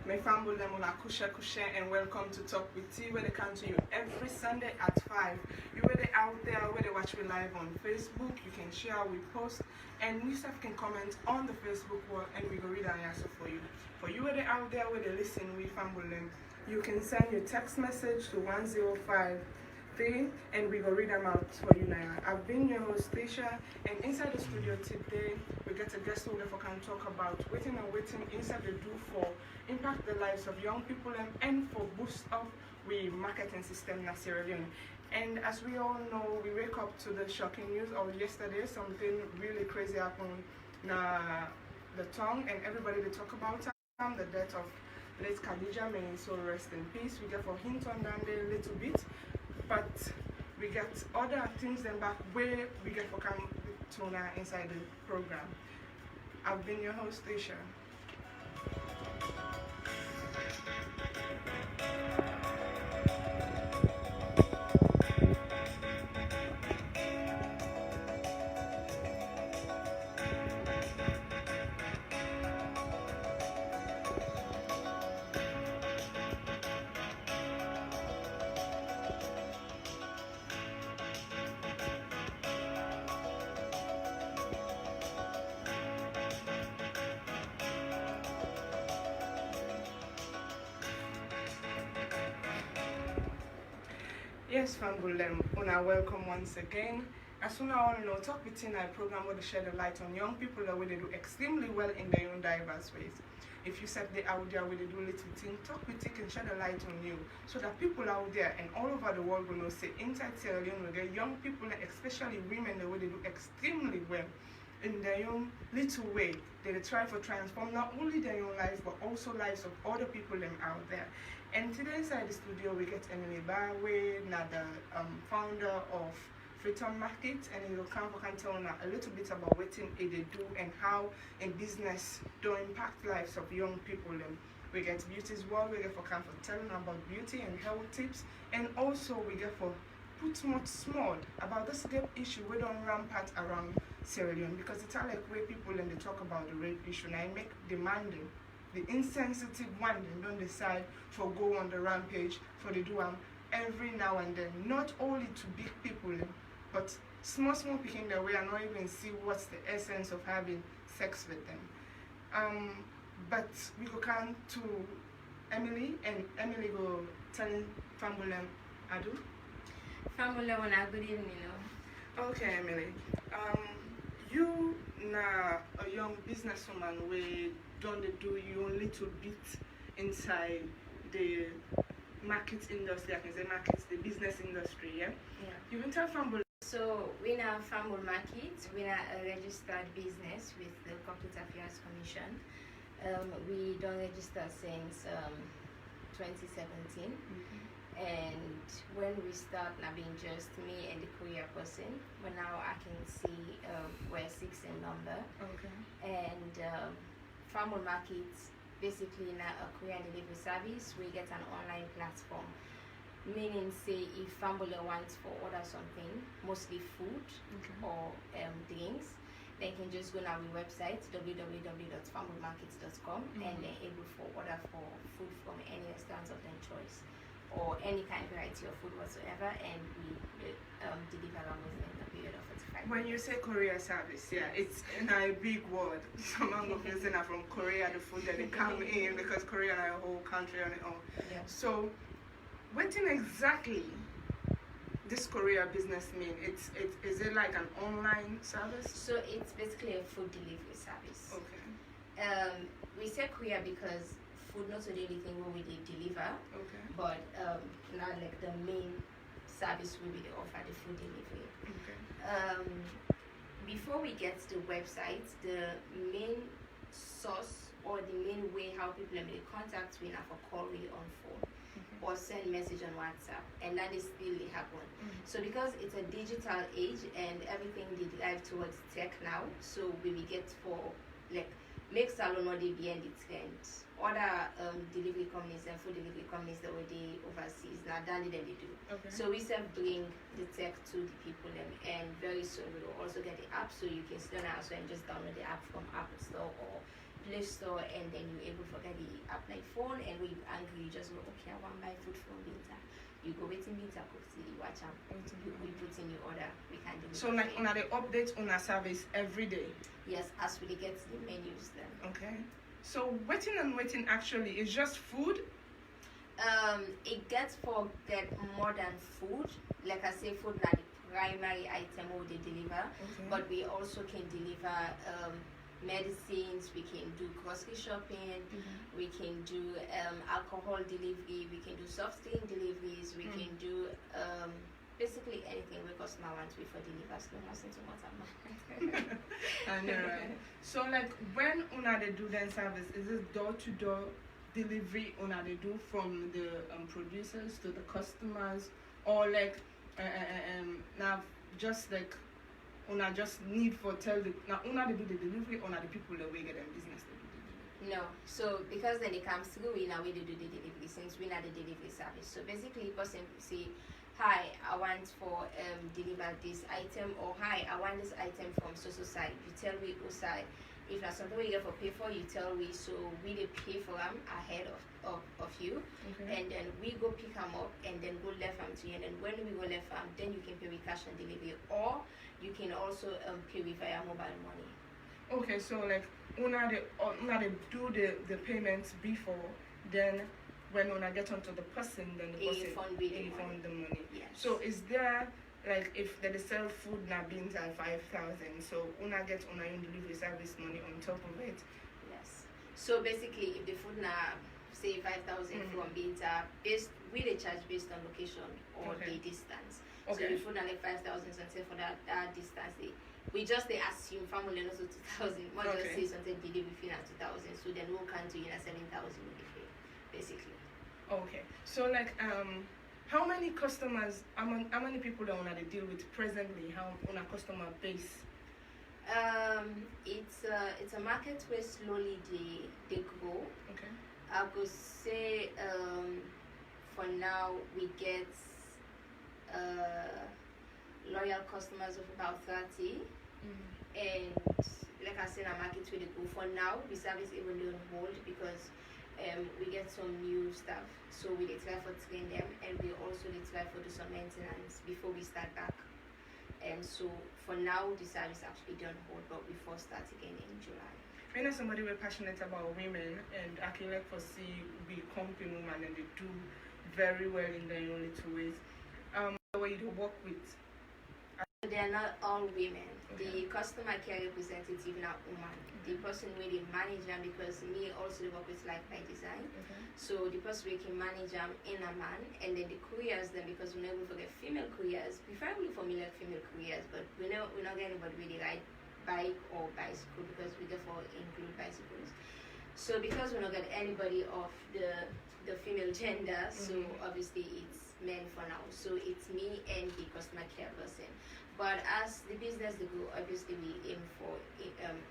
Me Fambul Lemuna Kusha Kusha and welcome to Talk with T where they come to you every Sunday at 5. You where they out there, where they watch me live on Facebook, you can share, we post, and you stuff can comment on the Facebook wall and we go read and answer for you. For you where they out there, where they listen, we Fambul them, you can send your text message to 1053 and we go read them out for you now. I've been your host Tricia, and inside the studio today we get a guest who can talk about waiting inside the do for impact the lives of young people and for boost up we marketing system in Sierra Leone. And as we all know, we wake up to the shocking news of yesterday, something really crazy happened in the town, and everybody they talk about the death of late Khadija, may his soul rest in peace. We get for hint on that a little bit, but we get other things then back where we get for come tuna inside the program. I've been your host, Tricia. Yes, Fambul, una welcome once again. As soon as all know, Talk Within our program will shed a light on young people that way they do extremely well in their own diverse ways. If you set the out there where they do little thing, Talk Within can shed a light on you so that people out there and all over the world will know say inside Sierra Leone will get young people and especially women the way they do extremely well in their own little way. They try to transform not only their own lives but also lives of other people them out there. And today inside the studio we get Emily Barway, the founder of Markit, and he will come for tell a little bit about what they do and how in business do impact lives of young people. We get Beauty's World, we get for come for telling about beauty and health tips, and also we get for put much small about this rape issue we don't rampart around Sierra Leone, because it's all like way people and they talk about the rape issue and I make demanding the insensitive one and don't decide for go on the rampage for the do every now and then, not only to big people but small picking the way and not even see what's the essence of having sex with them. But we go come to Emily and Emily go telling Fambul Adu. Fambul good evening. Okay, Emily. You na a young businesswoman where don't do you a little bit inside the market industry, I can say market, the business industry, yeah? Yeah. You can tell Fambul. So we are Fambul Markit, we are a registered business with the Corporate Affairs Commission. We don't register since 2017. And when we start now being just me and the career person, but now I can see we're 6 in number. Okay. And Fambul Markit basically now a career delivery service. We get an online platform, meaning say if Fambul wants for order something, mostly food or drinks, they can just go on our website www.fambulmarkets.com and they're able to order for food from any restaurants of their choice or any kind of variety of food whatsoever, and we deliver them within a period of 45 minutes. When you say courier service, yeah, it's in a big word. Some of you are from Korea, the food that they come in because Korea is a whole country on its own. Yeah. So, what in exactly this courier business mean? Is it like an online service? So it's basically a food delivery service. Okay. We say courier because food not only anything we deliver, but not like the main service we will offer the food delivery. Okay. Before we get to the website, the main source or the main way how people may contact we have a call really on phone or send message on WhatsApp, and that is still happen. So because it's a digital age and everything they drive towards tech now, so we will get for like make salon or they behind the trend. Other delivery companies and food delivery companies that were they overseas now done it and they do. Okay. So we self bring the tech to the people and very soon we will also get the app so you can still now and just download the app from Apple Store or Play Store, and then you're able to get the app like phone, and when you're angry, you just go, okay, I want to buy food from Binta. You go waiting Binta cook, see, watch out. We put in your order, we can do it. So like on the update on our service every day? Yes, as we get the menus then. Okay. So waiting actually is just food? It gets for get more than food. Like I say, food not the primary item we deliver, but we also can deliver medicines, we can do grocery shopping, we can do alcohol delivery, we can do soft drink deliveries, we can do basically anything we customer wants we for deliver. So nothing too much. I know, right? So like when una they do then service, is it door to door delivery una they do from the producers to the customers, or like now just like una just need for tell the now una they do the delivery, or the people that we get them business they do the delivery? No, so because then it comes through, we now we do the delivery since we not the delivery service. So basically, person say, hi, I want for deliver this item, or hi, I want this item from so side. You tell me who side. If that's something we get for pay for, you tell me, so we dey pay for them ahead of you, and then we go pick them up and then go left them to you, and then when we go left them, then you can pay with cash on delivery, or you can also pay with via mobile money. Okay, so like una they do the payments before, then when una get onto the person, then the person refund the money. Yes. So is there like if they sell food na beans at 5,000, so una get una own delivery service money on top of it? Yes. So basically, if the food na say 5,000 from beans based, we dey charge based on location or the distance. So the food na like 5,000, and say for that distance, we just they assume Fambul also 2,000. One just say something delivery fee na 2,000, so then we'll come to 7,000 basically. Okay, so like how many customers, how many people that wanna deal with presently? How on a customer base? It's a market where slowly they grow. Okay. I could say for now we get loyal customers of about 30, and like I said, our market where they go. For now, the service even on hold because we get some new staff, so we try for train them, and we also try for do some maintenance before we start back. And so for now, the service actually done hold, but we first start again in July. I know somebody we're passionate about women, and I can like for see we company women, and they do very well in their own little ways. The way you work with. They are not all women. The customer care representative not woman. The person where they manage them, because me also work with Life by Design. So the person we can manage them in a man, and then the couriers then, because we're not able to get female couriers, preferably for me like female couriers, but we're not getting anybody really ride bike or bicycle, because we therefore include bicycles. So because we're not getting anybody of the female gender, so obviously it's men for now. So it's me and the customer care person. But as the business they go, obviously we aim for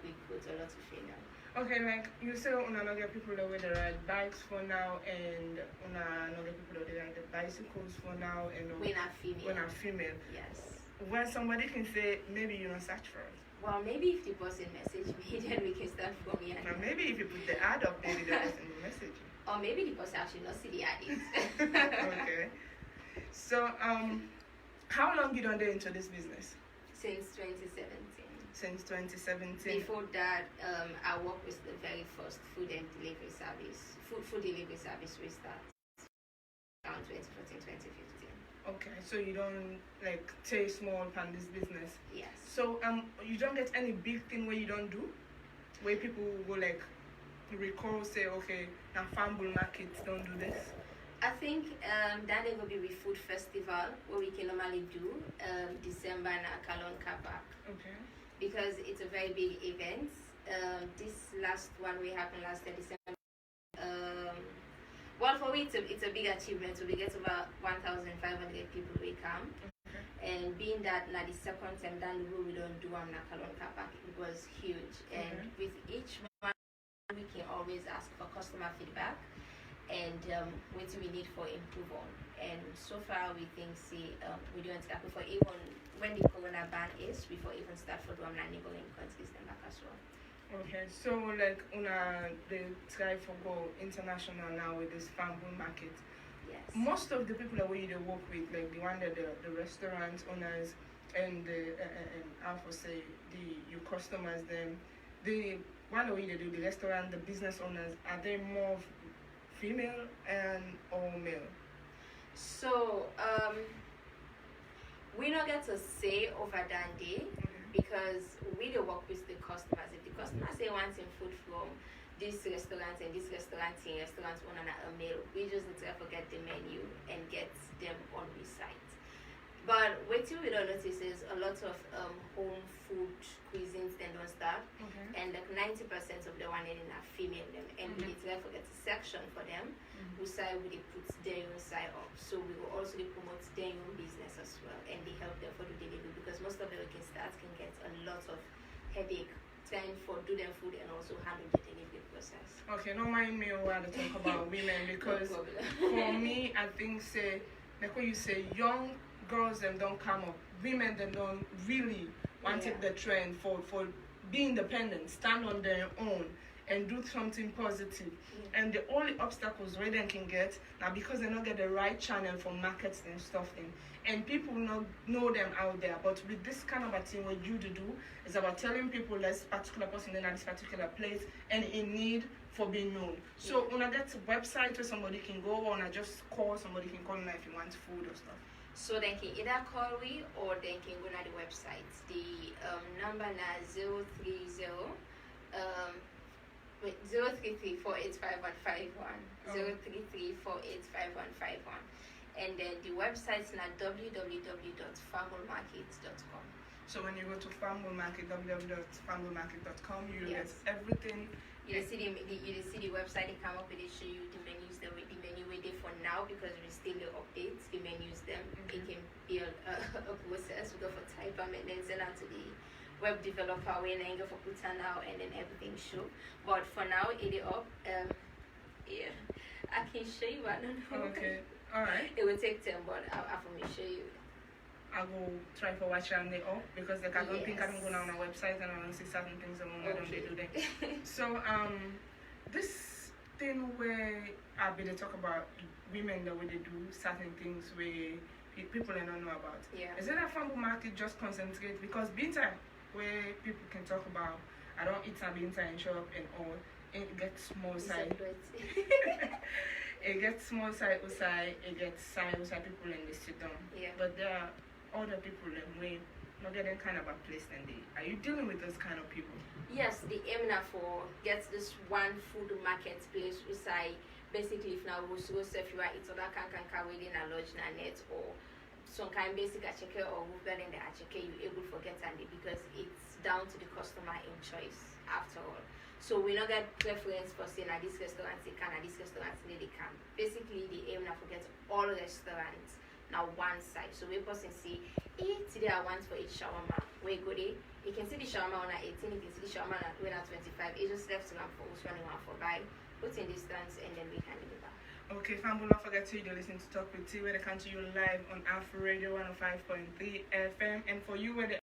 we put a lot of female. Okay, like you say, una not get people that wear the ride bikes for now, and una not get people that ride the bicycles for now, and we're not female. We're not female. Yes. When somebody can say maybe you don't search for it. Well, maybe if the person message me, then we can start from here. Now maybe if you put the ad up, maybe the person will message you. Or maybe the person actually not see the ad. Okay. So how long you done there into this business? Since 2017. Since 2017. Before that, I worked with the very first food delivery service we started around 2014, 2015. Okay, so you don't like take small pan this business. Yes. So you don't get any big thing where you don't do, where people will like recall say, okay, now Fambul Markit don't do this. I think that there will be a food festival where we can normally do December in Akalon Car Park. Okay. Because it's a very big event. This last one we happened last year, December. Well, for me it's a big achievement. So we get about 1,500 people we come. Okay. And being that now the second time down the road we don't do Akalon Car Park, it was huge. And with each one we can always ask for customer feedback and what we need for improve on. And so far we think we don't start for even when the corona ban is, before even start for the neighboring countries and back as well. Okay, so like they try for go international now with this Fambul market. Yes. Most of the people that we work with, like the one that the restaurant owners and and how to say your customers, them the one that we do the restaurant, the business owners, are they more female and or male? So we don't get to say over that day because we don't work with the customers. If the customers say wanting food from this restaurant and this restaurant and restaurant owner a meal, we just need to forget the menu and get them on the site. But what we don't notice is a lot of home food cuisines then don't start, and like 90% of the one in are female them, and we need to forget a section for them. We say we put their own side up, so we will also promote their own business as well, and they help them for the delivery because most of the working staff can get a lot of headache trying for do them food and also handle the delivery process. Okay, don't mind me while I talk about women because for me, I think say like what you say, young girls them don't come up, women them don't really want to take the trend for being independent, stand on their own and do something positive. And the only obstacles where they can get now because they don't get the right channel for markets and stuff then. And people not know them out there. But with this kind of a thing what you do is about telling people this particular person in this particular place and in need for being known. So when I get a website where somebody can go or I just call somebody can call if you want food or stuff. So they can either call me or they can go to the website. The number is 033 033485151 033485151, and then the website is www.fambulmarkit.com. So when you go to Fambul Market, www.fambulmarket.com, you get everything. You see the website, they come up with it, show you the menus, the menu ready for now because we still the updates, the menus them. It can be a process. We go for type and then send out to the web developer and then go for put now and then everything show. But for now it is up. I can show you, I don't know. Okay. Alright. It will take time, but I'll show you. I will try for watch and they up because like I don't think I can go down on a website and I don't see certain things and I don't do that. So this thing where I'll be to talk about women that way they do certain things where people don't know about. Is it a Fambul market just concentrate because Binta where people can talk about I don't eat some Binta and show up and all it gets small side. It gets small side outside, it gets side outside people and they sit down. But there are other people that way not getting kind of a place than they. Are you dealing with those kind of people? Yes, the aim now for gets this one food market place outside. Basically, if now we go if you are it's other can within a lodge na net or some kind basic checker or move that in the checker you able to forget and because it's down to the customer in choice after all. So we not get preference for saying at this restaurant they can, at this restaurant they can. Basically the aim now for get all restaurants now one side. So we person see today I want for each shawarma. We go there, you can see the shawarma on 18, you can see the shawarma on 25. It just left to for who's running one for buy, put in distance and then we can deliver. Okay, Fambul, don't forget to listen to Talk with T where they come to you live on Alpha Radio 105.3 FM and for you where they